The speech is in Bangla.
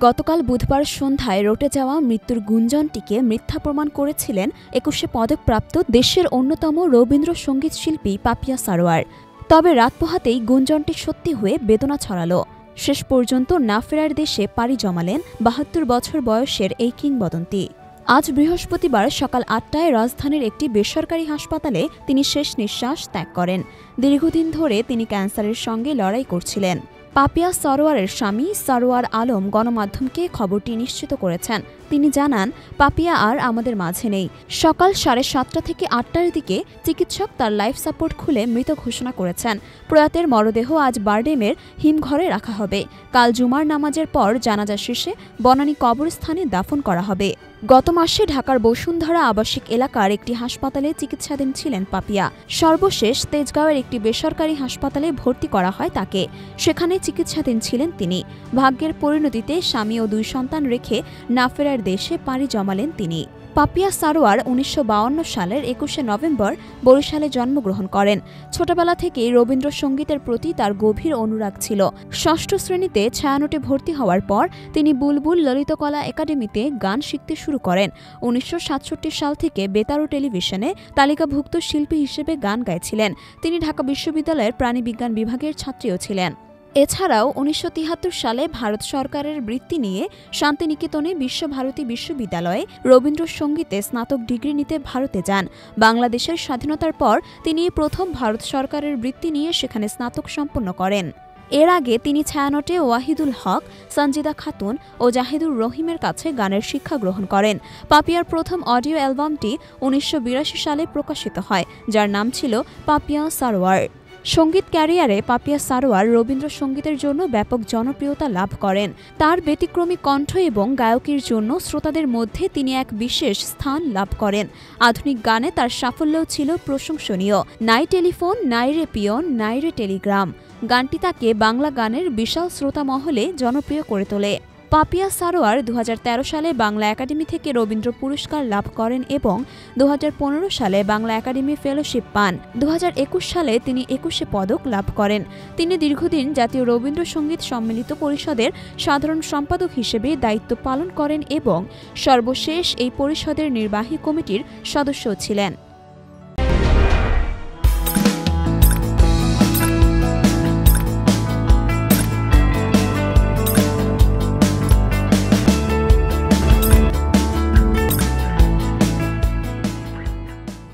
গতকাল বুধবার সন্ধ্যায় রটে যাওয়া মৃত্যুর গুঞ্জনটিকে মিথ্যা প্রমাণ করেছিলেন ২১শে পদকপ্রাপ্ত দেশের অন্যতম রবীন্দ্রসঙ্গীত শিল্পী পাপিয়া সারোয়ার। তবে রাত পোহাতেই গুঞ্জনটি সত্যি হয়ে বেদনা ছড়ালো। শেষ পর্যন্ত না ফেরার দেশে পাড়ি জমালেন ৭২ বছর বয়সের এই কিংবদন্তি। আজ বৃহস্পতিবার সকাল ৮টায় রাজধানীর একটি বেসরকারি হাসপাতালে তিনি শেষ নিঃশ্বাস ত্যাগ করেন। দীর্ঘদিন ধরে তিনি ক্যান্সারের সঙ্গে লড়াই করছিলেন। পাপিয়া সারোয়ারের স্বামী সারোয়ার আলম গণমাধ্যমকে খবরটি নিশ্চিত করেছেন। তিনি জানান, পাপিয়া আর আমাদের মাঝে নেই। সকাল ৭:৩০ থেকে ৮টার দিকে চিকিৎসক তার লাইফ সাপোর্ট খুলে মৃত ঘোষণা করেছেন। প্রয়াতের মরদেহ আজ বারডেমের হিমঘরে রাখা হবে। কাল জুমার নামাজের পর জানাজা শেষে বনানী কবরস্থানে দাফন করা হবে। গত মাসে ঢাকার বসুন্ধরা আবাসিক এলাকার একটি হাসপাতালে চিকিৎসাধীন ছিলেন পাপিয়া। সর্বশেষ তেজগাঁওয়ের একটি বেসরকারি হাসপাতালে ভর্তি করা হয় তাকে। সেখানে চিকিৎসাধীন ছিলেন তিনি। ভাগ্যের পরিণতিতে স্বামী ও ২ সন্তান রেখে না ফেরার দেশে পাড়ি জমালেন তিনি। পাপিয়া সারোয়ার ১৯৫২ সালের ২১শে নভেম্বর বরিশালে জন্মগ্রহণ করেন। ছোটবেলা থেকেই রবীন্দ্রসঙ্গীতের প্রতি তার গভীর অনুরাগ ছিল। ষষ্ঠ শ্রেণীতে ছায়ানটে ভর্তি হওয়ার পর তিনি বুলবুল ললিতকলা একাডেমিতে গান শিখতে শুরু করেন। ১৯৬৭ সাল থেকে বেতার টেলিভিশনে তালিকাভুক্ত শিল্পী হিসেবে গান গাইছিলেন। তিনি ঢাকা বিশ্ববিদ্যালয়ের প্রাণিবিজ্ঞান বিভাগের ছাত্রীও ছিলেন। এছাড়াও ১৯৭৩ সালে ভারত সরকারের বৃত্তি নিয়ে শান্তিনিকেতনে বিশ্বভারতী বিশ্ববিদ্যালয়ে রবীন্দ্রসঙ্গীতে স্নাতক ডিগ্রি নিতে ভারতে যান। বাংলাদেশের স্বাধীনতার পর তিনি প্রথম ভারত সরকারের বৃত্তি নিয়ে সেখানে স্নাতক সম্পন্ন করেন। এর আগে তিনি ছায়ানটে ওয়াহিদুল হক, সঞ্জিদা খাতুন ও জাহিদুর রহিমের কাছে গানের শিক্ষা গ্রহণ করেন। পাপিয়ার প্রথম অডিও অ্যালবামটি ১৯৮২ সালে প্রকাশিত হয়, যার নাম ছিল পাপিয়া সারোয়ার। সঙ্গীত ক্যারিয়ারে পাপিয়া সারোয়ার রবীন্দ্রসঙ্গীতের জন্য ব্যাপক জনপ্রিয়তা লাভ করেন। তার ব্যতিক্রমী কণ্ঠ এবং গায়কির জন্য শ্রোতাদের মধ্যে তিনি এক বিশেষ স্থান লাভ করেন। আধুনিক গানে তার সাফল্যও ছিল প্রশংসনীয়। নাই টেলিফোন, নাই রে পিয়ন, নাই রে টেলিগ্রাম গানটি তাকে বাংলা গানের বিশাল শ্রোতা মহলে জনপ্রিয় করে তোলে। পাপিয়া সারোয়ার ২০১৩ সালে বাংলা একাডেমি থেকে রবীন্দ্র পুরস্কার লাভ করেন এবং ২০১৫ সালে বাংলা একাডেমি ফেলোশিপ পান। ২০২১ সালে তিনি ২১শে পদক লাভ করেন। তিনি দীর্ঘদিন জাতীয় রবীন্দ্রসঙ্গীত সম্মিলিত পরিষদের সাধারণ সম্পাদক হিসেবে দায়িত্ব পালন করেন এবং সর্বশেষ এই পরিষদের নির্বাহী কমিটির সদস্য ছিলেন।